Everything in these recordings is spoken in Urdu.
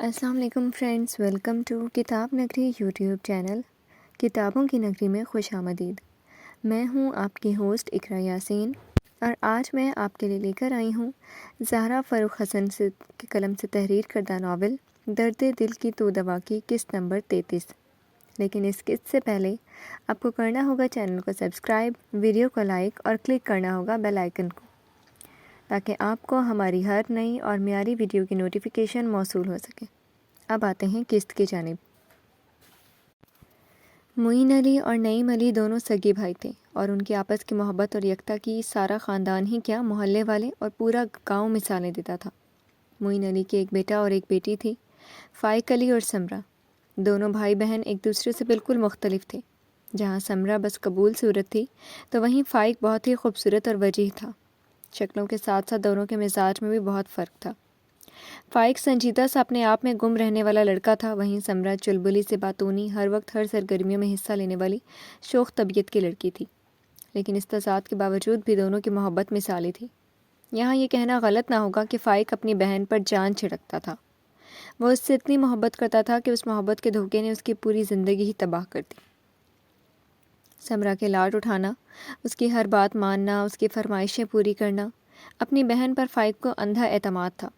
السلام علیکم فرینڈز، ویلکم ٹو کتاب نگری یوٹیوب چینل کتابوں کی نگری میں خوش آمدید۔ میں ہوں آپ کی ہوسٹ اقرا یاسین، اور آج میں آپ کے لیے لے کر آئی ہوں زہرا فاروق حسن کے قلم سے تحریر کردہ ناول درد دل کی تو دوا کی قسط نمبر 33۔ لیکن اس قسط سے پہلے آپ کو کرنا ہوگا چینل کو سبسکرائب، ویڈیو کو لائک اور کلک کرنا ہوگا بیل آئیکن کو، تاکہ آپ کو ہماری ہر نئی اور معیاری ویڈیو کی نوٹیفیکیشن موصول ہو سکے۔ اب آتے ہیں قسط کی جانب۔ معین علی اور نعیم علی دونوں سگے بھائی تھے، اور ان کی آپس کی محبت اور یکتا کی سارا خاندان ہی کیا، محلے والے اور پورا گاؤں مثالیں دیتا تھا۔ معین علی کے ایک بیٹا اور ایک بیٹی تھی، فائق علی اور سمرہ۔ دونوں بھائی بہن ایک دوسرے سے بالکل مختلف تھے۔ جہاں سمرہ بس قبول صورت تھی، تو وہیں فائق بہت ہی خوبصورت اور وجیح تھا۔ شکلوں کے ساتھ ساتھ دونوں کے مزاج میں بھی بہت فرق تھا۔ فائق سنجیدہ سا اپنے آپ میں گم رہنے والا لڑکا تھا، وہیں سمرہ چلبلی سے باتونی، ہر وقت ہر سرگرمیوں میں حصہ لینے والی شوخ طبیعت کی لڑکی تھی۔ لیکن اس تضاد کے باوجود بھی دونوں کی محبت مثالی تھی۔ یہاں یہ کہنا غلط نہ ہوگا کہ فائق اپنی بہن پر جان چھڑکتا تھا۔ وہ اس سے اتنی محبت کرتا تھا کہ اس محبت کے دھوکے نے اس کی پوری زندگی ہی تباہ کر دی۔ سمرہ کے لاڈ اٹھانا، اس کی ہر بات ماننا، اس کی فرمائشیں پوری کرنا، اپنی بہن پر فائق کو اندھا اعتماد تھا۔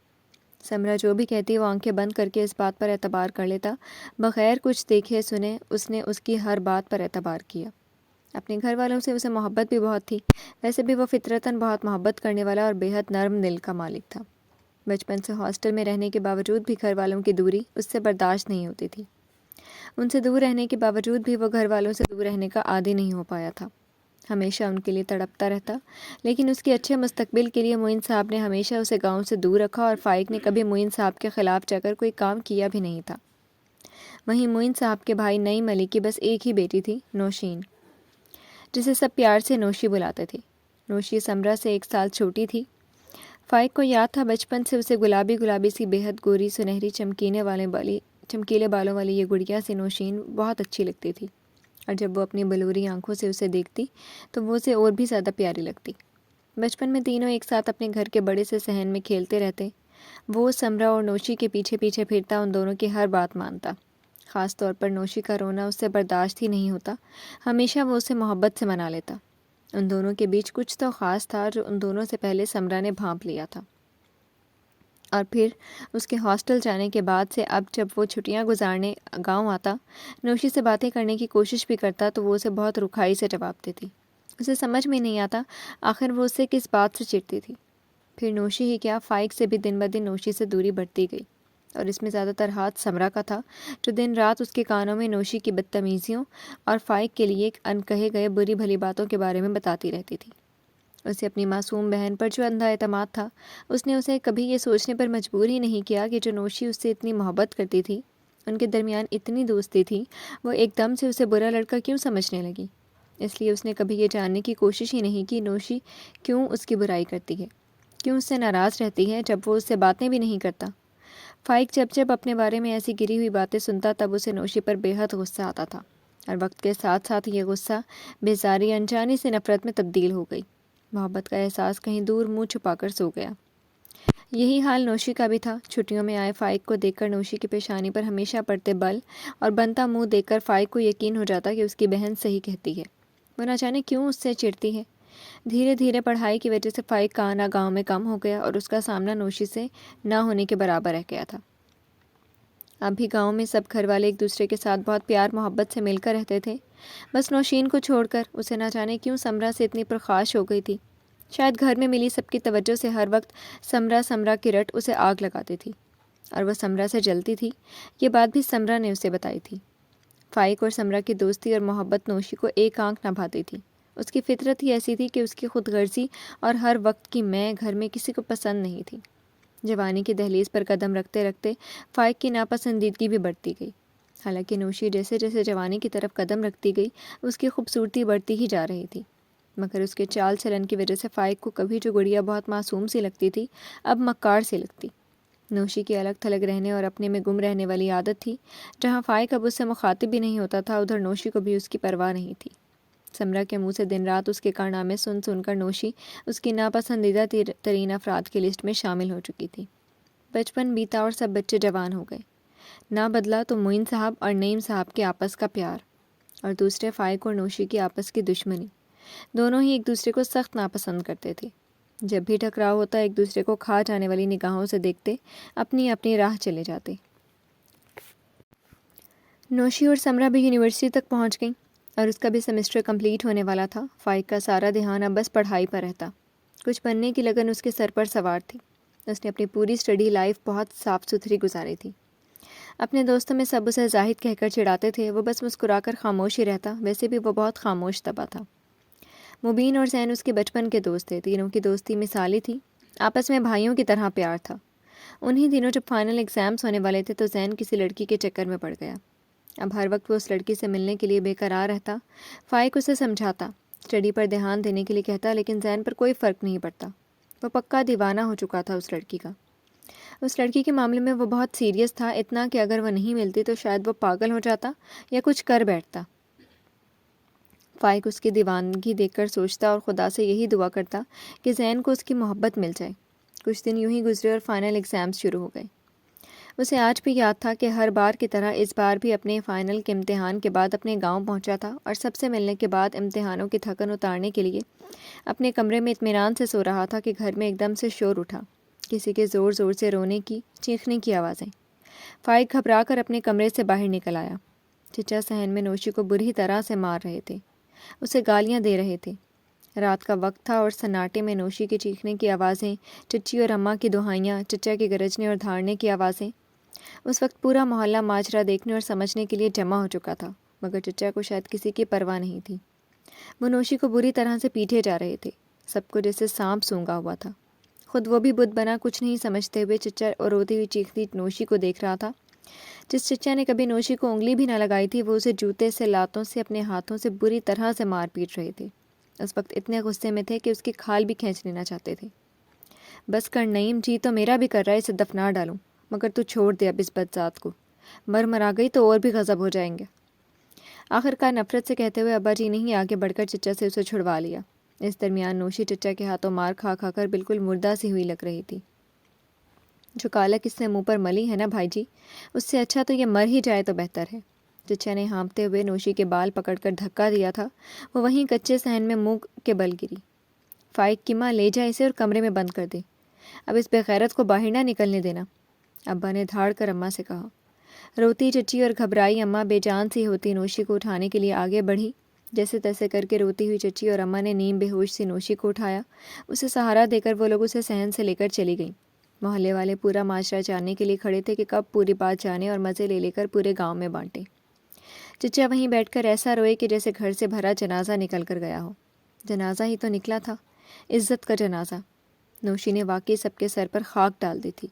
سمرہ جو بھی کہتی وہ آنکھیں بند کر کے اس بات پر اعتبار کر لیتا، بغیر کچھ دیکھے سنے اس نے اس کی ہر بات پر اعتبار کیا۔ اپنے گھر والوں سے اسے محبت بھی بہت تھی، ویسے بھی وہ فطرتاً بہت محبت کرنے والا اور بے حد نرم دل کا مالک تھا۔ بچپن سے ہاسٹل میں رہنے کے باوجود بھی گھر والوں کی دوری اس سے برداشت نہیں ہوتی تھی۔ ان سے دور رہنے کے باوجود بھی وہ گھر والوں سے دور رہنے کا عادی نہیں ہو پایا تھا، ہمیشہ ان کے لیے تڑپتا رہتا۔ لیکن اس کے اچھے مستقبل کے لیے معین صاحب نے ہمیشہ اسے گاؤں سے دور رکھا، اور فائق نے کبھی معین صاحب کے خلاف جا کر کوئی کام کیا بھی نہیں تھا۔ وہیں معین صاحب کے بھائی نعیم علی کی بس ایک ہی بیٹی تھی، نوشین، جسے سب پیار سے نوشی بلاتے تھے۔ نوشی سمرہ سے 1 سال چھوٹی تھی۔ فائق کو یاد تھا بچپن سے اسے گلابی گلابی سی بے حد گوری سنہری چمکیلے بالوں والی یہ گڑیا سی نوشین بہت اچھی لگتی تھی، اور جب وہ اپنی بلوری آنکھوں سے اسے دیکھتی تو وہ اسے اور بھی زیادہ پیاری لگتی۔ بچپن میں تینوں ایک ساتھ اپنے گھر کے بڑے سے صحن میں کھیلتے رہتے۔ وہ سمرہ اور نوشی کے پیچھے پیچھے پھرتا، ان دونوں کی ہر بات مانتا۔ خاص طور پر نوشی کا رونا اس سے برداشت ہی نہیں ہوتا، ہمیشہ وہ اسے محبت سے منا لیتا۔ ان دونوں کے بیچ کچھ تو خاص تھا جو ان دونوں سے پہلے سمرہ نے بھانپ لیا تھا۔ اور پھر اس کے ہاسٹل جانے کے بعد سے اب جب وہ چھٹیاں گزارنے گاؤں آتا، نوشی سے باتیں کرنے کی کوشش بھی کرتا تو وہ اسے بہت رکھائی سے جواب دیتی۔ اسے سمجھ میں نہیں آتا آخر وہ اسے کس بات سے چڑھتی تھی۔ پھر نوشی ہی کیا، فائق سے بھی دن بدن نوشی سے دوری بڑھتی گئی، اور اس میں زیادہ تر ہاتھ سمرہ کا تھا، جو دن رات اس کے کانوں میں نوشی کی بدتمیزیوں اور فائق کے لیے ان کہے گئے بری بھلی باتوں کے بارے میں بتاتی رہتی تھی۔ اسے اپنی معصوم بہن پر جو اندھا اعتماد تھا، اس نے اسے کبھی یہ سوچنے پر مجبور ہی نہیں کیا کہ جو نوشی اس سے اتنی محبت کرتی تھی، ان کے درمیان اتنی دوستی تھی، وہ ایک دم سے اسے برا لڑکا کیوں سمجھنے لگی۔ اس لیے اس نے کبھی یہ جاننے کی کوشش ہی نہیں کی نوشی کیوں اس کی برائی کرتی ہے، کیوں اس سے ناراض رہتی ہے جب وہ اس سے باتیں بھی نہیں کرتا۔ فائق جب جب اپنے بارے میں ایسی گری ہوئی باتیں سنتا، تب اسے نوشی پر بے حد غصہ آتا تھا، اور وقت کے ساتھ ساتھ یہ غصہ بیزاری انجانی سے نفرت میں تبدیل ہو گئی۔ محبت کا احساس کہیں دور منہ چھپا کر سو گیا۔ یہی حال نوشی کا بھی تھا۔ چھٹیوں میں آئے فائق کو دیکھ کر نوشی کی پیشانی پر ہمیشہ پڑتے بل اور بنتا منہ دیکھ کر فائق کو یقین ہو جاتا کہ اس کی بہن صحیح کہتی ہے، وہ نہ جانے کیوں اس سے چڑھتی ہے۔ دھیرے دھیرے پڑھائی کی وجہ سے فائق کا آنا گاؤں میں کم ہو گیا، اور اس کا سامنا نوشی سے نہ ہونے کے برابر رہ گیا تھا۔ اب بھی گاؤں میں سب گھر والے ایک دوسرے کے ساتھ بہت پیار محبت سے مل کر رہتے تھے، بس نوشین کو چھوڑ کر۔ اسے نہ جانے کیوں سمرہ سے اتنی پرخاش ہو گئی تھی۔ شاید گھر میں ملی سب کی توجہ سے ہر وقت سمرہ کی رٹ اسے آگ لگاتی تھی، اور وہ سمرہ سے جلتی تھی۔ یہ بات بھی سمرہ نے اسے بتائی تھی۔ فائق اور سمرہ کی دوستی اور محبت نوشی کو ایک آنکھ نہ بھاتی تھی۔ اس کی فطرت ہی ایسی تھی کہ اس کی خود غرضی اور ہر وقت کی میں گھر میں کسی کو پسند نہیں تھی۔ جوانی کی دہلیز پر قدم رکھتے رکھتے فائق کی ناپسندیدگی بھی بڑھتی گئی۔ حالانکہ نوشی جیسے جیسے جوانی کی طرف قدم رکھتی گئی، اس کی خوبصورتی بڑھتی ہی جا رہی تھی، مگر اس کے چال چلن کی وجہ سے فائق کو کبھی جو گڑیا بہت معصوم سی لگتی تھی، اب مکار سی لگتی۔ نوشی کی الگ تھلگ رہنے اور اپنے میں گم رہنے والی عادت تھی۔ جہاں فائق اب اس سے مخاطب بھی نہیں ہوتا تھا، ادھر نوشی کو بھی اس کی پرواہ نہیں تھی۔ سمرہ کے منہ سے دن رات اس کے کارنامے سن سن کر نوشی اس کی ناپسندیدہ ترین افراد کی لسٹ میں شامل ہو چکی تھی۔ بچپن بیتا اور سب بچے جوان ہو گئے۔ نہ بدلا تو معین صاحب اور نعیم صاحب کے آپس کا پیار، اور دوسرے فائق اور نوشی کی آپس کی دشمنی۔ دونوں ہی ایک دوسرے کو سخت ناپسند کرتے تھے۔ جب بھی ٹکراؤ ہوتا ایک دوسرے کو کھا جانے والی نگاہوں سے دیکھتے، اپنی اپنی راہ چلے جاتے۔ نوشی اور سمرہ بھی یونیورسٹی تک پہنچ گئیں اور اس کا بھی سیمسٹر کمپلیٹ ہونے والا تھا۔ فائق کا سارا دھیان اب بس پڑھائی پر رہتا۔ کچھ بننے کی لگن اس کے سر پر سوار تھی۔ اس نے اپنی پوری اسٹڈی لائف بہت صاف ستھری گزاری تھی۔ اپنے دوستوں میں سب اسے زاہد کہہ کر چڑھاتے تھے، وہ بس مسکرا کر خاموش ہی رہتا۔ ویسے بھی وہ بہت خاموش طبع تھا۔ مبین اور زین اس کے بچپن کے دوست تھے۔ تینوں کی دوستی مثالی تھی، آپس میں بھائیوں کی طرح پیار تھا۔ انہی دنوں جب فائنل ایگزامز ہونے والے تھے تو زین کسی لڑکی کے چکر میں پڑ گیا۔ اب ہر وقت وہ اس لڑکی سے ملنے کے لیے بے قرار رہتا۔ فائق اسے سمجھاتا، اسٹڈی پر دھیان دینے کے لیے کہتا، لیکن زین پر کوئی فرق نہیں پڑتا۔ وہ پکا دیوانہ ہو چکا تھا اس لڑکی کا۔ اس لڑکی کے معاملے میں وہ بہت سیریس تھا، اتنا کہ اگر وہ نہیں ملتی تو شاید وہ پاگل ہو جاتا یا کچھ کر بیٹھتا۔ فائق اس کی دیوانگی دیکھ کر سوچتا اور خدا سے یہی دعا کرتا کہ زین کو اس کی محبت مل جائے۔ کچھ دن یوں ہی گزرے اور فائنل ایگزامز شروع ہو گئے۔ اسے آج بھی یاد تھا کہ ہر بار کی طرح اس بار بھی اپنے فائنل کے امتحان کے بعد اپنے گاؤں پہنچا تھا اور سب سے ملنے کے بعد امتحانوں کی تھکن اتارنے کے لیے اپنے کمرے میں اطمینان سے سو رہا تھا کہ گھر میں ایک دم سے شور اٹھا، کسی کے زور زور سے رونے کی، چیخنے کی آوازیں۔ فائق گھبرا کر اپنے کمرے سے باہر نکل آیا۔ چچا صحن میں نوشی کو بری طرح سے مار رہے تھے، اسے گالیاں دے رہے تھے۔ رات کا وقت تھا اور سناٹے میں نوشی کے چیخنے کی آوازیں، چچی اور اماں کی دہائیاں، چچا کے گرجنے اور دھاڑنے کی آوازیں۔ اس وقت پورا محلہ ماجرا دیکھنے اور سمجھنے کے لیے جمع ہو چکا تھا، مگر چچا کو شاید کسی کی پرواہ نہیں تھی۔ وہ نوشی کو بری طرح سے پیٹے جا رہے تھے، سب کو جیسے سانپ سونگا ہوا تھا۔ خود وہ بھی بت بنا کچھ نہیں سمجھتے ہوئے چچا اور روتی ہوئی چیختی نوشی کو دیکھ رہا تھا۔ جس چچا نے کبھی نوشی کو انگلی بھی نہ لگائی تھی، وہ اسے جوتے سے، لاتوں سے، اپنے ہاتھوں سے بری طرح سے مار پیٹ رہے تھے۔ اس وقت اتنے غصے میں تھے کہ اس کی کھال بھی کھینچ لینا چاہتے تھے۔ بس کر نعیم، جی تو میرا بھی کر رہا ہے اسے دفنا ڈالوں، مگر تو چھوڑ دے اب اس بدذات کو، مرا گئی تو اور بھی غضب ہو جائیں گے۔ آخر کار نفرت سے کہتے ہوئے ابا جی نے ہی آگے بڑھ کر چچا سے اسے چھڑوا لیا۔ اس درمیان نوشی چچا کے ہاتھوں مار کھا کھا کر بالکل مردہ سی ہوئی لگ رہی تھی۔ جو کالک اس نے منہ پر ملی ہے نا بھائی جی، اس سے اچھا تو یہ مر ہی جائے تو بہتر ہے۔ چچا نے ہانپتے ہوئے نوشی کے بال پکڑ کر دھکا دیا تھا، وہ وہیں کچے صحن میں منہ کے بل گری۔ فائق کی ماں لے جائے اسے اور کمرے میں بند کر دے، اب اس بغیرت کو باہر نہ نکلنے دینا، ابا نے دھاڑ کر اماں سے کہا۔ روتی چچی اور گھبرائی اماں بے جان سی ہوتی نوشی کو اٹھانے کے لیے آگے بڑھی۔ جیسے تیسے کر کے روتی ہوئی چچی اور اماں نے نیم بے ہوش سی نوشی کو اٹھایا۔ اسے سہارا دے کر وہ لوگ اسے صحن سے لے کر چلی گئیں۔ محلے والے پورا ماجرا جاننے کے لیے کھڑے تھے کہ کب پوری بات جانے اور مزے لے لے کر پورے گاؤں میں بانٹے۔ چچا وہیں بیٹھ کر ایسا روئے کہ جیسے گھر سے بھرا جنازہ نکل کر گیا ہو۔ جنازہ ہی تو نکلا تھا، عزت کا جنازہ۔ نوشی نے واقعی سب کے سر پر خاک ڈال دی تھی۔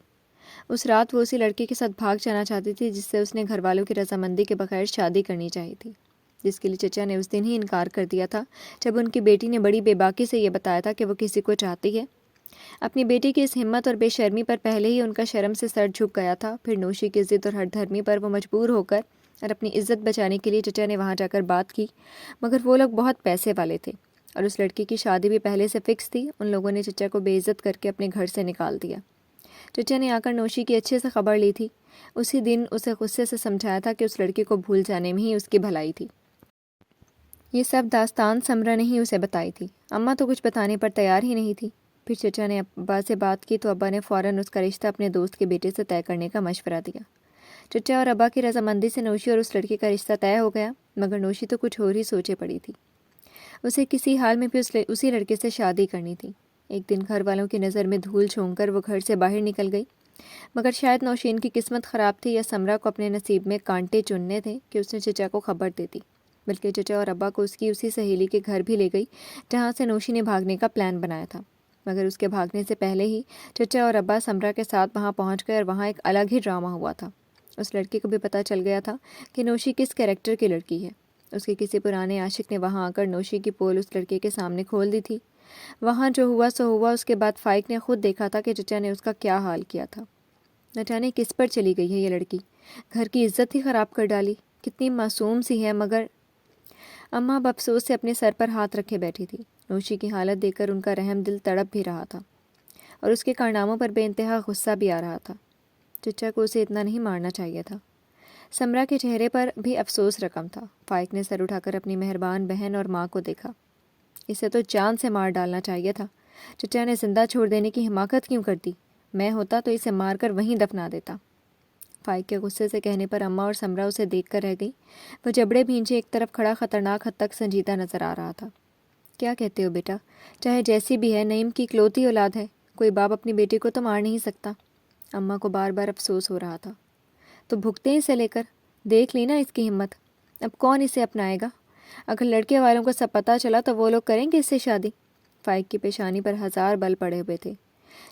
اس رات وہ اسی لڑکے کے ساتھ بھاگ جانا چاہتی تھی جس سے اس نے گھر والوں کی رضامندی کے بغیر شادی کرنی چاہی تھی، جس کے لیے چچا نے اس دن ہی انکار کر دیا تھا جب ان کی بیٹی نے بڑی بے باکی سے یہ بتایا تھا کہ وہ کسی کو چاہتی ہے۔ اپنی بیٹی کی اس ہمت اور بے شرمی پر پہلے ہی ان کا شرم سے سر جھک گیا تھا، پھر نوشی کی ضد اور ہٹ دھرمی پر وہ مجبور ہو کر اور اپنی عزت بچانے کے لیے چچا نے وہاں جا کر بات کی، مگر وہ لوگ بہت پیسے والے تھے اور اس لڑکی کی شادی بھی پہلے سے فکس تھی۔ ان لوگوں نے چچا کو بے عزت کر کے اپنے گھر سے نکال دیا۔ چچا نے آ کر نوشی کی اچھے سے خبر لی تھی، اسی دن اسے غصے سے سمجھایا تھا کہ اس لڑکی کو بھول جانے میں ہی اس کی بھلائی تھی۔ یہ سب داستان سمرہ نے ہی اسے بتائی تھی، اماں تو کچھ بتانے پر تیار ہی نہیں تھی۔ پھر چچا نے ابا سے بات کی تو ابا نے فوراً اس کا رشتہ اپنے دوست کے بیٹے سے طے کرنے کا مشورہ دیا۔ چچا اور ابا کی رضامندی سے نوشی اور اس لڑکی کا رشتہ طے ہو گیا، مگر نوشی تو کچھ اور ہی سوچے پڑی تھی۔ اسے کسی حال میں بھی اسی لڑکے سے شادی کرنی تھی۔ ایک دن گھر والوں کی نظر میں دھول جھونک کر وہ گھر سے باہر نکل گئی، مگر شاید نوشین کی قسمت خراب تھی یا سمرہ کو اپنے نصیب میں کانٹے چننے تھے کہ اس نے چچا کو خبر دے دی، بلکہ چچا اور ابا کو اس کی اسی سہیلی کے گھر بھی لے گئی جہاں سے نوشی نے بھاگنے کا پلان بنایا تھا۔ مگر اس کے بھاگنے سے پہلے ہی چچا اور ابا سمرہ کے ساتھ وہاں پہنچ گئے اور وہاں ایک الگ ہی ڈرامہ ہوا تھا۔ اس لڑکی کو بھی پتہ چل گیا تھا کہ نوشی کس کیریکٹر کی لڑکی ہے۔ اس کے کسی پرانے عاشق نے وہاں آ کر نوشی کی پول اس لڑکے کے سامنے کھول دی تھی۔ وہاں جو ہوا سو ہوا۔ اس کے بعد فائق نے خود دیکھا تھا کہ چچا نے اس کا کیا حال کیا تھا۔ نہ جانے کس پر چلی گئی ہے یہ لڑکی، گھر کی عزت ہی خراب کر ڈالی، کتنی معصوم سی ہے۔ مگر اماں افسوس سے اپنے سر پر ہاتھ رکھے بیٹھی تھی۔ نوشی کی حالت دیکھ کر ان کا رحم دل تڑپ بھی رہا تھا اور اس کے کارناموں پر بے انتہا غصہ بھی آ رہا تھا۔ چچا کو اسے اتنا نہیں مارنا چاہیے تھا۔ سمرا کے چہرے پر بھی افسوس رقم تھا۔ فائق نے سر اٹھا کر اپنی مہربان بہن اور ماں کو دیکھا۔ اسے تو جان سے مار ڈالنا چاہیے تھا۔ چچا نے زندہ چھوڑ دینے کی حماقت کیوں کر دی؟ میں ہوتا تو اسے مار کر وہیں دفنا دیتا۔ فائق کے غصے سے کہنے پر اماں اور سمرا اسے دیکھ کر رہ گئی۔ وہ جبڑے بھینچے ایک طرف کھڑا خطرناک حد تک سنجیدہ نظر آ رہا تھا۔ کیا کہتے ہو بیٹا؟ چاہے جیسی بھی ہے، نعیم کی اکلوتی اولاد ہے، کوئی باپ اپنی بیٹی کو تو مار نہیں سکتا۔ اماں کو بار بار افسوس ہو رہا تھا۔ تو بھگتے اسے لے کر، دیکھ لی نا اس کی ہمت، اب کون اسے اپنائے گا؟ اگر لڑکے والوں کو سب پتہ چلا تو وہ لوگ کریں گے اس سے شادی؟ فائق کی پیشانی پر ہزار بل پڑے ہوئے تھے۔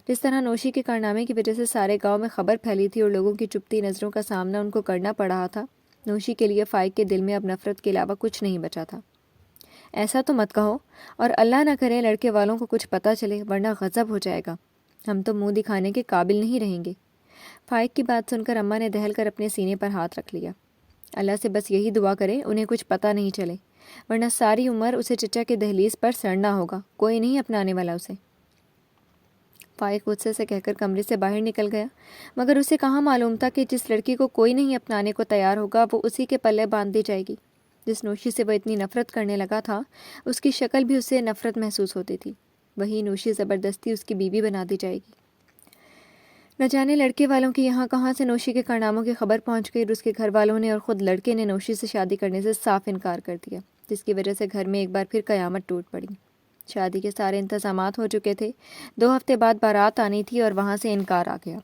جس طرح نوشی کے کارنامے کی وجہ سے سارے گاؤں میں خبر پھیلی تھی اور لوگوں کی چپتی نظروں کا سامنا ان کو کرنا پڑ رہا تھا، نوشی کے لیے فائق کے دل میں اب نفرت کے علاوہ کچھ نہیں بچا تھا۔ ایسا تو مت کہو، اور اللہ نہ کرے لڑکے والوں کو کچھ پتہ چلے، ورنہ غضب ہو جائے گا، ہم تو منہ دکھانے کے قابل نہیں رہیں گے۔ فائق کی بات سن کر اماں نے دہل کر اپنے سینے پر ہاتھ رکھ لیا۔ اللہ سے بس یہی دعا کرے انہیں کچھ پتہ نہیں چلے، ورنہ ساری عمر اسے چچا کے دہلیز پر سڑنا ہوگا، کوئی نہیں اپنانے والا اسے۔ فائق غصے سے کہہ کر کمرے سے باہر نکل گیا، مگر اسے کہاں معلوم تھا کہ جس لڑکی کو کوئی نہیں اپنانے کو تیار ہوگا وہ اسی کے پلے باندھ دی جائے گی۔ جس نوشی سے وہ اتنی نفرت کرنے لگا تھا، اس کی شکل بھی اسے نفرت محسوس ہوتی تھی، وہی نوشی زبردستی اس کی بیوی بنا دی جائے گی۔ نہ جانے لڑکے والوں کی یہاں کہاں سے نوشی کے کارناموں کی خبر پہنچ گئی اور اس کے گھر والوں نے اور خود لڑکے نے نوشی سے شادی کرنے سے صاف انکار کر دیا، جس کی وجہ سے گھر میں ایک بار پھر قیامت ٹوٹ پڑی۔ شادی کے سارے انتظامات ہو چکے تھے، 2 ہفتے بعد بارات آنی تھی اور وہاں سے انکار آ گیا۔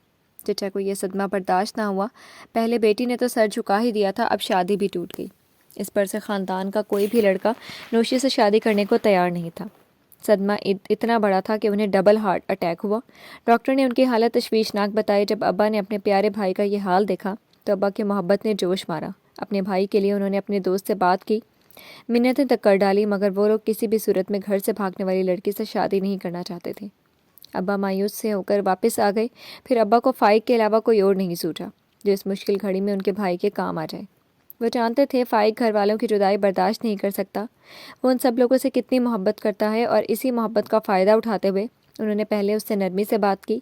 چچا کو یہ صدمہ برداشت نہ ہوا، پہلے بیٹی نے تو سر جھکا ہی دیا تھا، اب شادی بھی ٹوٹ گئی۔ اس پر سے خاندان کا کوئی بھی لڑکا نوشی سے شادی کرنے کو تیار نہیں تھا۔ صدمہ اتنا بڑا تھا کہ انہیں ڈبل ہارٹ اٹیک ہوا۔ ڈاکٹر نے ان کی حالت تشویشناک بتائی۔ جب ابا نے اپنے پیارے بھائی کا یہ حال دیکھا تو ابا کی محبت نے جوش مارا۔ اپنے بھائی کے لیے انہوں نے اپنے دوست سے بات کی، منتیں تک کر ڈالی، مگر وہ لوگ کسی بھی صورت میں گھر سے بھاگنے والی لڑکی سے شادی نہیں کرنا چاہتے تھے۔ ابا مایوس سے ہو کر واپس آ گئے۔ پھر ابا کو فائق کے علاوہ کوئی اور نہیں سوچا جو اس مشکل گھڑی میں ان کے بھائی کے کام آ جائے۔ وہ جانتے تھے فائق گھر والوں کی جدائی برداشت نہیں کر سکتا، وہ ان سب لوگوں سے کتنی محبت کرتا ہے، اور اسی محبت کا فائدہ اٹھاتے ہوئے انہوں نے پہلے اس سے نرمی سے بات کی،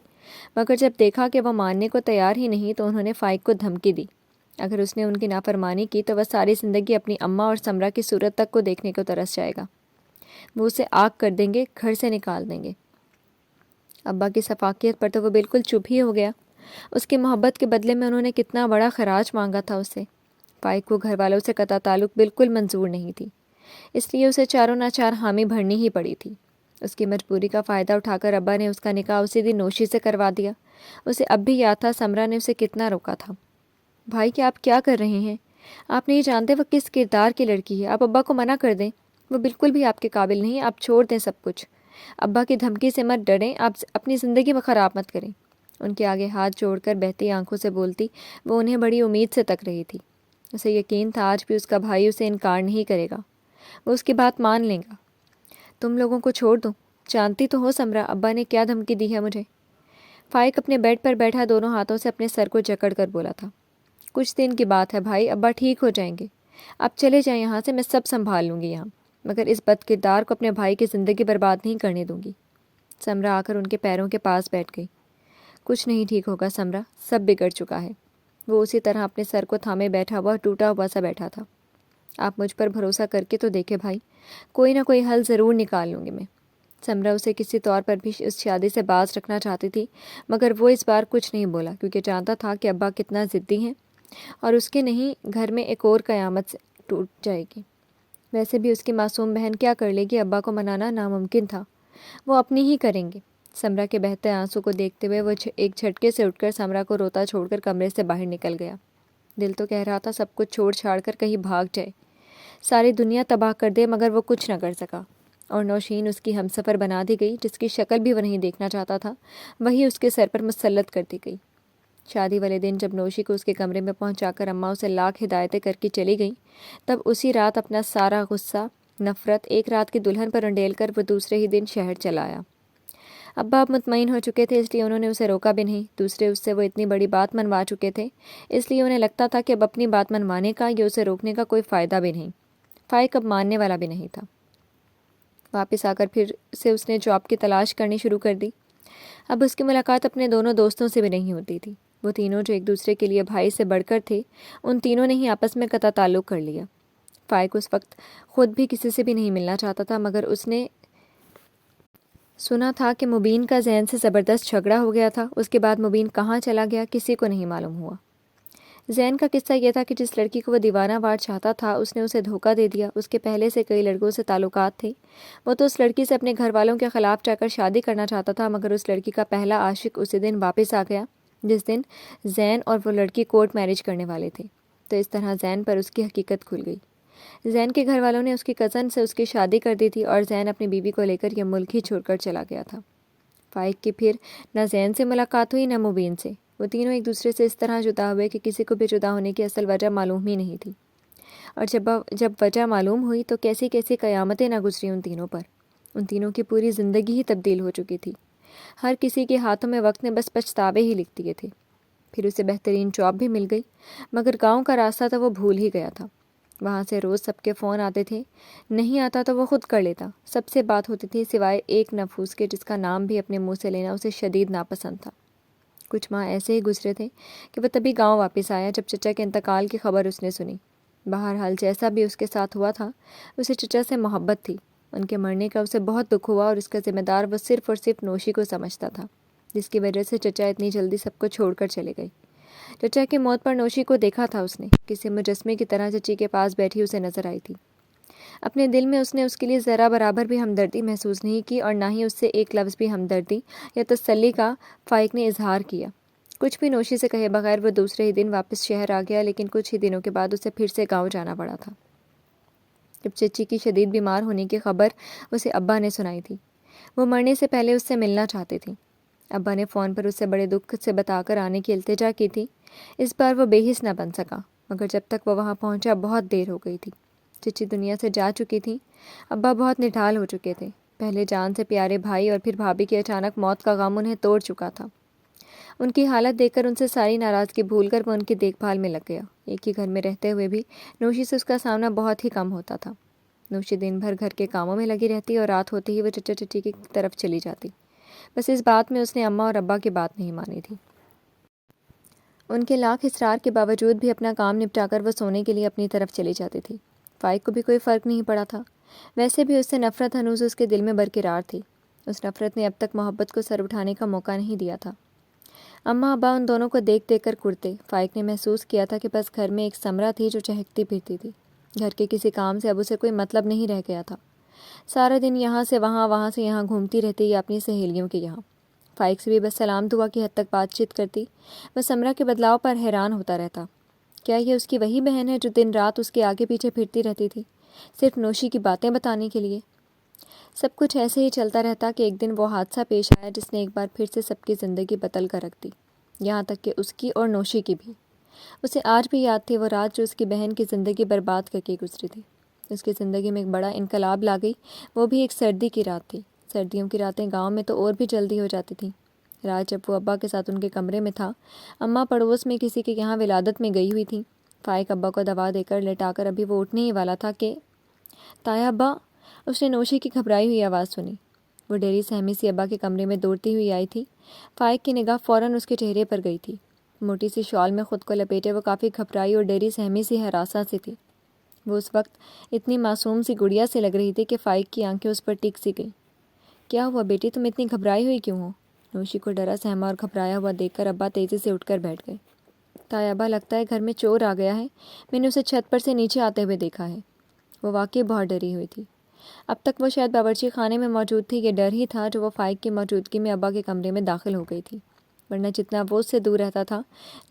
مگر جب دیکھا کہ وہ ماننے کو تیار ہی نہیں تو انہوں نے فائق کو دھمکی دی۔ اگر اس نے ان کی نافرمانی کی تو وہ ساری زندگی اپنی اماں اور سمرا کی صورت تک کو دیکھنے کو ترس جائے گا، وہ اسے آگ کر دیں گے، گھر سے نکال دیں گے۔ ابا کی شفاقیت پر تو وہ بالکل چپ ہی ہو گیا۔ اس کی محبت کے بدلے میں انہوں نے کتنا بڑا خراج مانگا تھا اس سے۔ فائق کو گھر والوں سے قطع تعلق بالکل منظور نہیں تھی، اس لیے اسے چاروں ناچار حامی بھرنی ہی پڑی تھی۔ اس کی مجبوری کا فائدہ اٹھا کر ابا نے اس کا نکاح اسی دن نوشی سے کروا دیا۔ اسے اب بھی یاد تھا سمرا نے اسے کتنا روکا تھا۔ بھائی کیا آپ کیا کر رہے ہیں؟ آپ نہیں جانتے وہ کس کردار کی لڑکی ہے، آپ ابا کو منع کر دیں، وہ بالکل بھی آپ کے قابل نہیں، آپ چھوڑ دیں سب کچھ، ابا کی دھمکی سے مت ڈریں، آپ اپنی زندگی میں خراب مت کریں۔ ان کے آگے ہاتھ جوڑ کر بہتی آنکھوں سے بولتی وہ انہیں بڑی امید سے تک رہی تھی۔ اسے یقین تھا آج بھی اس کا بھائی اسے انکار نہیں کرے گا، وہ اس کی بات مان لے گا۔ تم لوگوں کو چھوڑ دو، جانتی تو ہو سمرا ابا نے کیا دھمکی دی ہے مجھے۔ فائق اپنے بیڈ پر بیٹھا دونوں ہاتھوں سے اپنے سر کو جکڑ کر بولا تھا۔ کچھ دن کی بات ہے بھائی، ابا ٹھیک ہو جائیں گے، آپ چلے جائیں یہاں سے، میں سب سنبھال لوں گی یہاں، مگر اس بد کردار کو اپنے بھائی کی زندگی برباد نہیں کرنے دوں گی۔ سمرا آ کر ان کے پیروں کے پاس بیٹھ گئی۔ کچھ نہیں ٹھیک ہوگا سمرا، سب بگڑ چکا ہے۔ وہ اسی طرح اپنے سر کو تھامے بیٹھا ہوا ٹوٹا ہوا سا بیٹھا تھا۔ آپ مجھ پر بھروسہ کر کے تو دیکھے بھائی، کوئی نہ کوئی حل ضرور نکال لوں گی میں۔ سمرا اسے کسی طور پر بھی اس شادی سے باز رکھنا چاہتی تھی، مگر وہ اس بار کچھ نہیں بولا کیونکہ جانتا تھا کہ ابا کتنا ضدی ہیں اور اس کے نہیں گھر میں ایک اور قیامت سے ٹوٹ جائے گی۔ ویسے بھی اس کی معصوم بہن کیا کر لے گی، ابا کو منانا ناممکن تھا، وہ اپنی ہی کریں گے۔ سمرا کے بہتے آنسو کو دیکھتے ہوئے وہ ایک جھٹکے سے اٹھ کر سمرا کو روتا چھوڑ کر کمرے سے باہر نکل گیا۔ دل تو کہہ رہا تھا سب کچھ چھوڑ چھاڑ کر کہیں بھاگ جائے، ساری دنیا تباہ کر دے، مگر وہ کچھ نہ کر سکا، اور نوشین اس کی ہمسفر بنا دی گئی، جس کی شکل بھی وہ نہیں دیکھنا چاہتا تھا، وہی اس کے سر پر مسلط کر دی گئی۔ شادی والے دن جب نوشی کو اس کے کمرے میں پہنچا کر اماں اسے لاکھ ہدایتیں کر کے چلی گئیں، تب اسی رات اپنا سارا غصہ، نفرت ایک رات کی دلہن پر انڈیل کر وہ دوسرے ہی دن شہر چلا آیا۔ ابا اب مطمئن ہو چکے تھے، اس لیے انہوں نے اسے روکا بھی نہیں۔ دوسرے اس سے وہ اتنی بڑی بات منوا چکے تھے، اس لیے انہیں لگتا تھا کہ اب اپنی بات منوانے کا یا اسے روکنے کا کوئی فائدہ بھی نہیں۔ فائق اب ماننے والا بھی نہیں تھا۔ واپس آ کر پھر سے اس نے جاب کی تلاش کرنی شروع کر دی۔ اب اس کی ملاقات اپنے دونوں دوستوں سے بھی نہیں ہوتی تھی۔ وہ تینوں جو ایک دوسرے کے لیے بھائی سے بڑھ کر تھے، ان تینوں نے ہی آپس میں قطع تعلق کر لیا۔ فائق اس وقت خود بھی کسی سے بھی نہیں ملنا چاہتا تھا، مگر اس نے سنا تھا کہ مبین کا زین سے زبردست جھگڑا ہو گیا تھا۔ اس کے بعد مبین کہاں چلا گیا کسی کو نہیں معلوم ہوا۔ زین کا قصہ یہ تھا کہ جس لڑکی کو وہ دیوانہ وار چاہتا تھا اس نے اسے دھوکہ دے دیا۔ اس کے پہلے سے کئی لڑکوں سے تعلقات تھے۔ وہ تو اس لڑکی سے اپنے گھر والوں کے خلاف جا کر شادی کرنا چاہتا تھا، مگر اس لڑکی کا پہلا عاشق اسی دن واپس آ گیا جس دن زین اور وہ لڑکی کورٹ میرج کرنے والے تھے۔ تو اس طرح زین پر اس کی حقیقت کھل گئی۔ زین کے گھر والوں نے اس کی کزن سے اس کی شادی کر دی تھی اور زین اپنی بیوی کو لے کر یہ ملک ہی چھوڑ کر چلا گیا تھا۔ فائق کی پھر نہ زین سے ملاقات ہوئی نہ مبین سے۔ وہ تینوں ایک دوسرے سے اس طرح جدا ہوئے کہ کسی کو بھی جدا ہونے کی اصل وجہ معلوم ہی نہیں تھی، اور جب وجہ معلوم ہوئی تو کیسی کیسی قیامتیں نہ گزری ان تینوں پر۔ ان تینوں کی پوری زندگی ہی تبدیل ہو چکی تھی۔ ہر کسی کے ہاتھوں میں وقت نے بس پچھتاوے ہی لکھ دیے تھے۔ پھر اسے بہترین جاب بھی مل گئی، مگر گاؤں کا راستہ تو وہ بھول ہی گیا تھا۔ وہاں سے روز سب کے فون آتے تھے، نہیں آتا تو وہ خود کر لیتا۔ سب سے بات ہوتی تھی سوائے ایک نفوس کے جس کا نام بھی اپنے منہ سے لینا اسے شدید ناپسند تھا۔ کچھ ماہ ایسے ہی گزرے تھے کہ وہ تبھی گاؤں واپس آیا جب چچا کے انتقال کی خبر اس نے سنی۔ بہرحال جیسا بھی اس کے ساتھ ہوا تھا، اسے چچا سے محبت تھی۔ ان کے مرنے کا اسے بہت دکھ ہوا اور اس کا ذمہ دار وہ صرف اور صرف نوشی کو سمجھتا تھا، جس کی وجہ سے چچا اتنی جلدی سب کو چھوڑ کر چلے گئے۔ چچا کی موت پر نوشی کو دیکھا تھا اس نے، کسی مجسمے کی طرح چچی کے پاس بیٹھی اسے نظر آئی تھی۔ اپنے دل میں اس نے اس کے لیے ذرا برابر بھی ہمدردی محسوس نہیں کی، اور نہ ہی اس سے ایک لفظ بھی ہمدردی یا تسلی کا فائق نے اظہار کیا۔ کچھ بھی نوشی سے کہے بغیر وہ دوسرے ہی دن واپس شہر آ گیا، لیکن کچھ ہی دنوں کے بعد اسے پھر سے گاؤں جانا پڑا تھا۔ جب چچی کی شدید بیمار ہونے کی خبر اسے ابا نے سنائی تھی، وہ مرنے سے پہلے اس سے ملنا چاہتے تھے۔ ابا نے فون پر اس سے بڑے دکھ سے بتا کر آنے کی التجا کی تھی۔ اس بار وہ بے حس نہ بن سکا، مگر جب تک وہ وہاں پہنچا بہت دیر ہو گئی تھی۔ چچی دنیا سے جا چکی تھی، ابا بہت نڈھال ہو چکے تھے۔ پہلے جان سے پیارے بھائی اور پھر بھابھی کی اچانک موت کا غم انہیں توڑ چکا تھا۔ ان کی حالت دیکھ کر ان سے ساری ناراضگی بھول کر وہ ان کی دیکھ بھال میں لگ گیا۔ ایک ہی گھر میں رہتے ہوئے بھی نوشی سے اس کا سامنا بہت ہی کم ہوتا تھا۔ نوشی دن بھر گھر کے کاموں میں لگی رہتی اور رات ہوتے ہی وہ چچا چچی کی طرف چلی جاتی۔ بس اس بات میں اس نے اماں اور ابا کی بات نہیں مانی تھی۔ ان کے لاکھ اصرار کے باوجود بھی اپنا کام نپٹا کر وہ سونے کے لیے اپنی طرف چلی جاتی تھی۔ فائق کو بھی کوئی فرق نہیں پڑا تھا۔ ویسے بھی اس سے نفرت ہنوز اس کے دل میں برقرار تھی۔ اس نفرت نے اب تک محبت کو سر اٹھانے کا موقع نہیں دیا تھا۔ اماں ابا ان دونوں کو دیکھ دیکھ کر کرتے۔ فائق نے محسوس کیا تھا کہ بس گھر میں ایک سمرہ تھی جو چہکتی پھرتی تھی۔ گھر کے کسی کام سے اب اسے کوئی مطلب نہیں رہ گیا تھا۔ سارا دن یہاں سے وہاں، وہاں سے یہاں گھومتی رہتی یا اپنی سہیلیوں کے یہاں۔ فائق سے بھی بس سلام دعا کی حد تک بات چیت کرتی۔ وہ سمرہ کے بدلاؤ پر حیران ہوتا رہتا۔ کیا یہ اس کی وہی بہن ہے جو دن رات اس کے آگے پیچھے پھرتی رہتی تھی، صرف نوشی کی باتیں بتانے کے لیے؟ سب کچھ ایسے ہی چلتا رہتا کہ ایک دن وہ حادثہ پیش آیا جس نے ایک بار پھر سے سب کی زندگی بدل کر رکھ دی، یہاں تک کہ اس کی اور نوشی کی بھی۔ اسے آج بھی یاد تھی وہ رات جو اس کی بہن کی زندگی برباد کر کے گزری تھی۔ اس کی زندگی میں ایک بڑا انقلاب لا گئی، وہ بھی ایک سردی کی رات تھی۔ سردیوں کی راتیں گاؤں میں تو اور بھی جلدی ہو جاتی تھیں۔ رات جب وہ ابا کے ساتھ ان کے کمرے میں تھا، اماں پڑوس میں کسی کے یہاں ولادت میں گئی ہوئی تھیں۔ فائق ابا کو دوا دے کر لٹا کر ابھی وہ اٹھنے ہی والا تھا کہ تایا ابا، اس نے نوشی کی گھبرائی ہوئی آواز سنی۔ وہ ڈیری سہمی سی ابا کے کمرے میں دوڑتی ہوئی آئی تھی۔ فائق کی نگاہ فوراً اس کے چہرے پر گئی تھی۔ موٹی سی شال میں خود کو لپیٹے وہ کافی گھبرائی اور ڈیری سہمی سی ہراساں سی تھی۔ وہ اس وقت اتنی معصوم سی گڑیا سے لگ رہی تھی کہ فائق کی آنکھیں اس پر ٹک سی گئیں۔ کیا ہوا بیٹی، تم اتنی گھبرائی ہوئی کیوں ہو؟ نوشی کو ڈرا سہما اور گھبرایا ہوا دیکھ کر ابا تیزی سے اٹھ کر بیٹھ گئے۔ تایا ابا، لگتا ہے گھر میں چور آ گیا ہے، میں نے اسے چھت پر سے نیچے آتے ہوئے دیکھا ہے۔ وہ واقعی بہت ڈری ہوئی تھی۔ اب تک وہ شاید باورچی خانے میں موجود تھی، یہ ڈر ہی تھا جو وہ فائق کی موجودگی میں ابا کے کمرے میں داخل ہو گئی تھی، ورنہ جتنا وہ اس سے دور رہتا تھا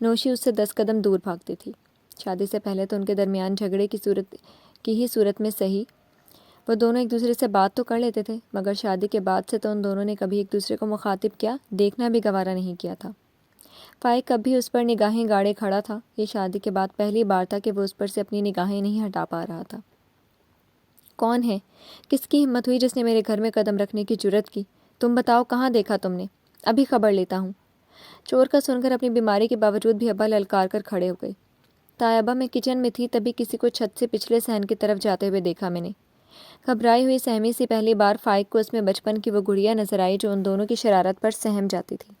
نوشی اس سے 10 قدم دور بھاگتی تھی۔ شادی سے پہلے تو ان کے درمیان جھگڑے کی صورت میں صحیح وہ دونوں ایک دوسرے سے بات تو کر لیتے تھے، مگر شادی کے بعد سے تو ان دونوں نے کبھی ایک دوسرے کو مخاطب کیا دیکھنا بھی گوارا نہیں کیا تھا۔ فائق اب بھی اس پر نگاہیں گاڑے کھڑا تھا۔ یہ شادی کے بعد پہلی بار تھا کہ وہ اس پر سے اپنی نگاہیں نہیں ہٹا پا رہا تھا۔ کون ہے؟ کس کی ہمت ہوئی جس نے میرے گھر میں قدم رکھنے کی جرت کی؟ تم بتاؤ، کہاں دیکھا تم نے؟ ابھی خبر لیتا ہوں۔ چور کا سن کر اپنی بیماری کے باوجود بھی ابا للکار کر کھڑے ہو گئے۔ تایا ابا، میں کچن میں تھی، تبھی کسی کو چھت سے پچھلے صحن کی طرف جاتے ہوئے دیکھا میں نے۔ گھبرائی ہوئی سہمی سی پہلی بار فائق کو اس میں بچپن کی وہ گڑیا نظر آئی جو ان دونوں کی شرارت پر سہم جاتی تھی۔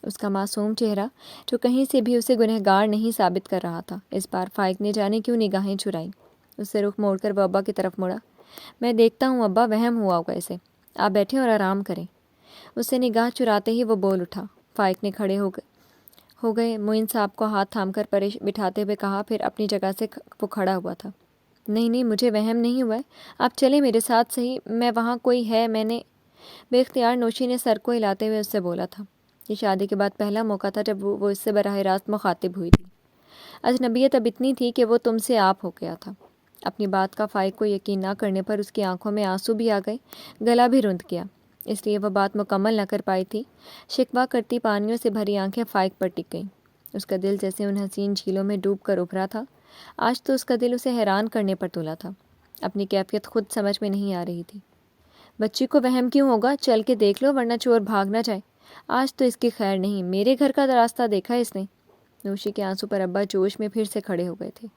اس کا معصوم چہرہ جو کہیں سے بھی اسے گنہگار نہیں ثابت کر رہا تھا۔ اس بار فائق نے جانے کیوں نگاہیں چرائیں۔ اس سے رخ موڑ کر وہ ابا کی طرف مڑا۔ میں دیکھتا ہوں ابا، وہم ہوا ہوگا اسے، آپ بیٹھیں اور آرام کریں۔ اس سے نگاہ چراتے ہی وہ بول اٹھا۔ فائق نے کھڑے ہو گئے معین صاحب کو ہاتھ تھام کر بٹھاتے ہوئے کہا، پھر اپنی جگہ سے وہ کھڑا ہوا تھا۔ نہیں مجھے وہم نہیں ہوا ہے، آپ چلیں میرے ساتھ صحیح، میں وہاں کوئی ہے، میں نے بے اختیار نوشی نے سر کو ہلاتے ہوئے اس سے بولا تھا۔ یہ شادی کے بعد پہلا موقع تھا جب وہ اس سے براہ راست مخاطب ہوئی تھی۔ اجنبیت اب اتنی تھی کہ وہ تم سے آپ ہو گیا تھا۔ اپنی بات کا فائق کو یقین نہ کرنے پر اس کی آنکھوں میں آنسو بھی آ گئے، گلا بھی رند گیا، اس لیے وہ بات مکمل نہ کر پائی تھی۔ شکوہ کرتی پانیوں سے بھری آنکھیں فائق پر ٹک گئیں۔ اس کا دل جیسے ان حسین جھیلوں میں ڈوب کر ابھرا تھا۔ آج تو اس کا دل اسے حیران کرنے پر تلا تھا۔ اپنی کیفیت خود سمجھ میں نہیں آ رہی تھی۔ بچی کو وہم کیوں ہوگا؟ چل کے دیکھ لو ورنہ چور بھاگ نہ جائے۔ آج تو اس کی خیر نہیں، میرے گھر کا راستہ دیکھا اس نے۔ نوشی کے آنسو پر ابا جوش میں پھر سے کھڑے ہو گئے تھے۔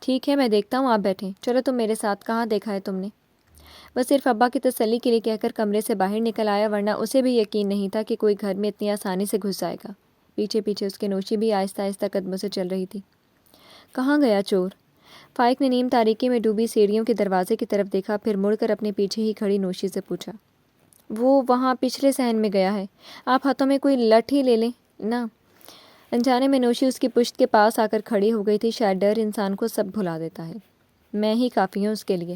ٹھیک ہے میں دیکھتا ہوں، آپ بیٹھیں، چلو تم میرے ساتھ، کہاں دیکھا ہے تم نے؟ وہ صرف ابا کی تسلی کے لیے کہہ کر کمرے سے باہر نکل آیا، ورنہ اسے بھی یقین نہیں تھا کہ کوئی گھر میں اتنی آسانی سے گھس جائے گا۔ پیچھے پیچھے اس کے نوشی بھی آہستہ آہستہ قدموں سے چل رہی تھی۔ کہاں گیا چور؟ فائق نے نیم تاریکی میں ڈوبی سیڑھیوں کے دروازے کی طرف دیکھا، پھر مڑ کر اپنے پیچھے ہی کھڑی نوشی سے پوچھا۔ وہ وہاں پچھلے صحن میں گیا ہے، آپ ہاتھوں میں کوئی لٹھ ہی لے لیں نا۔ انجانے میں نوشی اس کی پشت کے پاس آ کر کھڑی ہو گئی تھی۔ شاید ڈر انسان کو سب بھلا دیتا ہے، میں ہی کافی ہوں اس کے لیے۔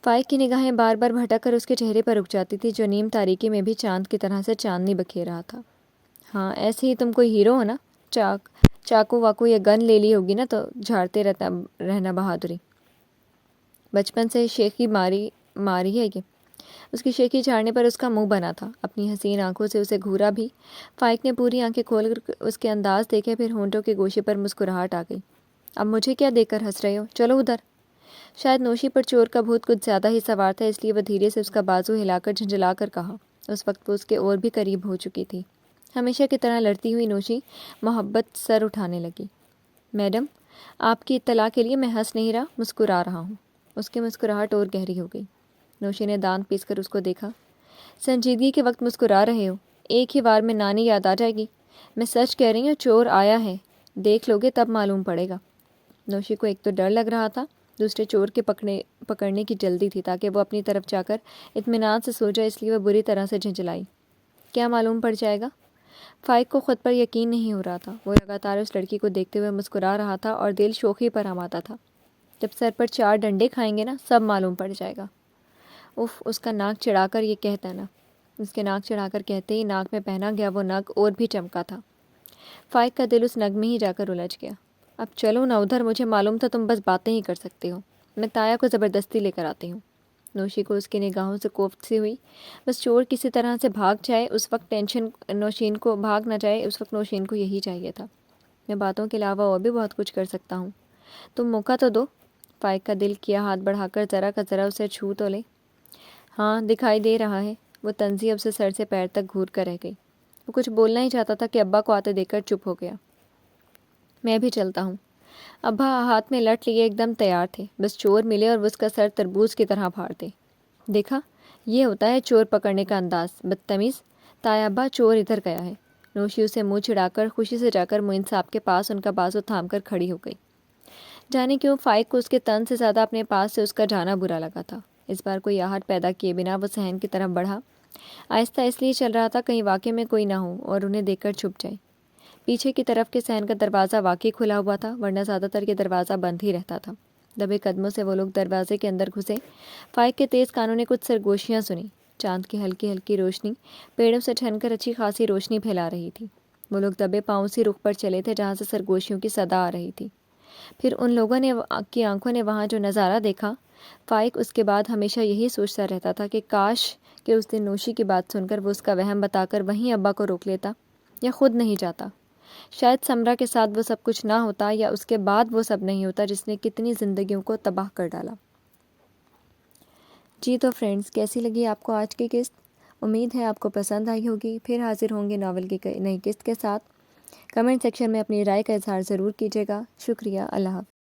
فائق کی نگاہیں بار بار بھٹک کر اس کے چہرے پر رک جاتی تھی، جو نیم تاریکی میں بھی چاند کی طرح سے چاندنی بکھیر رہا تھا۔ ہاں ایسے ہی تم کوئی ہیرو ہو نا، چاقو واقو یا گن لے لی ہوگی نا تو جھاڑتے رہنا بہادری۔ بچپن سے شیخی ماری ہے یہ۔ اس کی شیخی جھاڑنے پر اس کا منہ بنا تھا۔ اپنی حسین آنکھوں سے اسے گھورا بھی۔ فائق نے پوری آنکھیں کھول کر اس کے انداز دیکھے، پھر ہونٹوں کے گوشے پر مسکراہٹ آ گئی۔ اب مجھے کیا دیکھ کر ہنس رہے ہو؟ چلو ادھر۔ شاید نوشی پر چور کا بھوت کچھ زیادہ ہی سوار تھا، اس لیے وہ دھیرے سے اس کا بازو ہلا کر جھنجھلا کر کہا۔ اس وقت وہ اس کے اور بھی قریب ہو چکی تھی۔ ہمیشہ کی طرح لڑتی ہوئی نوشی محبت سر اٹھانے لگی۔ میڈم، آپ کی اطلاع کے لیے میں ہنس نہیں رہا، مسکرا رہا ہوں۔ اس کی مسکراہٹ اور گہری ہو گئی۔ نوشی نے دانت پیس کر اس کو دیکھا۔ سنجیدگی کے وقت مسکرا رہے ہو؟ ایک ہی وار میں نانی یاد آ جائے گی۔ میں سچ کہہ رہی ہوں، چور آیا ہے، دیکھ لو گے تب معلوم پڑے گا۔ نوشی کو ایک تو ڈر لگ رہا تھا، دوسرے چور کے پکڑنے کی جلدی تھی تاکہ وہ اپنی طرف جا کر اطمینان سے سو جائے، اس لیے وہ بری طرح سے جھنجھلائی۔ کیا معلوم پڑ جائے گا؟ فائق کو خود پر یقین نہیں ہو رہا تھا۔ وہ لگاتار اس لڑکی کو دیکھتے ہوئے مسکرا رہا تھا اور دل شوخی پر آمادہ تھا۔ جب سر پر 4 ڈنڈے کھائیں گے نا، سب معلوم پڑ جائے گا۔ اف، اس کا ناک چڑھا کر یہ کہتا نا۔ اس کے ناک چڑھا کر کہتے ہی ناک میں پہنا گیا وہ نگ اور بھی چمکا تھا۔ فائق کا دل اس نگ میں ہی جا کر الجھ گیا۔ اب چلو نہ ادھر، مجھے معلوم تھا تم بس باتیں ہی کر سکتے ہو، میں تایا کو زبردستی لے کر آتی ہوں۔ نوشی کو اس کی نگاہوں سے کوفت سی ہوئی۔ بس چور کسی طرح سے بھاگ جائے، اس وقت نوشین کو یہی چاہیے تھا۔ میں باتوں کے علاوہ اور بھی بہت کچھ کر سکتا ہوں، تم موقع تو دو۔ فائق کا دل کیا ہاتھ بڑھا کر ذرا کا ذرا اسے چھو تو لے۔ ہاں دکھائی دے رہا ہے۔ وہ طنزی اب سے سر سے پیر تک گھور کر رہ گئی۔ وہ کچھ بولنا ہی چاہتا تھا کہ ابا کو آتے دیکھ کر چپ ہو گیا۔ میں بھی چلتا ہوں۔ ابا ہاتھ میں لٹ لیے ایک دم تیار تھے، بس چور ملے اور وہ اس کا سر تربوز کی طرح پھاڑ دے۔ دیکھا، یہ ہوتا ہے چور پکڑنے کا انداز، بدتمیز۔ تایا ابا، چور ادھر گیا ہے۔ نوشی اسے منہ چھڑا کر خوشی سے جا کر معین صاحب کے پاس ان کا بازو تھام کر کھڑی ہو گئی۔ جانے کیوں فائق کو اس کے تن سے زیادہ اپنے پاس سے اس کا جانا برا لگا تھا۔ اس بار کوئی آہٹ پیدا کیے بنا وہ صحن کی طرف بڑھا۔ آہستہ اس لیے چل رہا تھا کہیں واقعے میں کوئی نہ ہو اور انہیں دیکھ کر چھپ جائے۔ پیچھے کی طرف کے صحن کا دروازہ واقعی کھلا ہوا تھا، ورنہ زیادہ تر یہ دروازہ بند ہی رہتا تھا۔ دبے قدموں سے وہ لوگ دروازے کے اندر گھسے۔ فائق کے تیز کانوں نے کچھ سرگوشیاں سنی۔ چاند کی ہلکی ہلکی روشنی پیڑوں سے ٹھن کر اچھی خاصی روشنی پھیلا رہی تھی۔ وہ لوگ دبے پاؤں سی رخ پر چلے تھے جہاں سے سرگوشیوں کی صدا آ رہی تھی۔ پھر ان لوگوں کی آنکھوں نے وہاں جو نظارہ دیکھا، فائق اس کے بعد ہمیشہ یہی سوچتا رہتا تھا کہ کاش کہ اس دن نوشی کی بات سن کر وہ اس کا وہم بتا کر وہیں ابا کو روک لیتا، یا خود نہیں جاتا۔ شاید سمرا کے ساتھ وہ سب کچھ نہ ہوتا، یا اس کے بعد وہ سب نہیں ہوتا جس نے کتنی زندگیوں کو تباہ کر ڈالا۔ جی تو فرینڈز، کیسی لگی آپ کو آج کی قسط؟ امید ہے آپ کو پسند آئی ہوگی۔ پھر حاضر ہوں گے ناول کی نئی قسط کے ساتھ۔ کمنٹ سیکشن میں اپنی رائے کا اظہار ضرور کیجیے گا۔ شکریہ، اللہ حافظ۔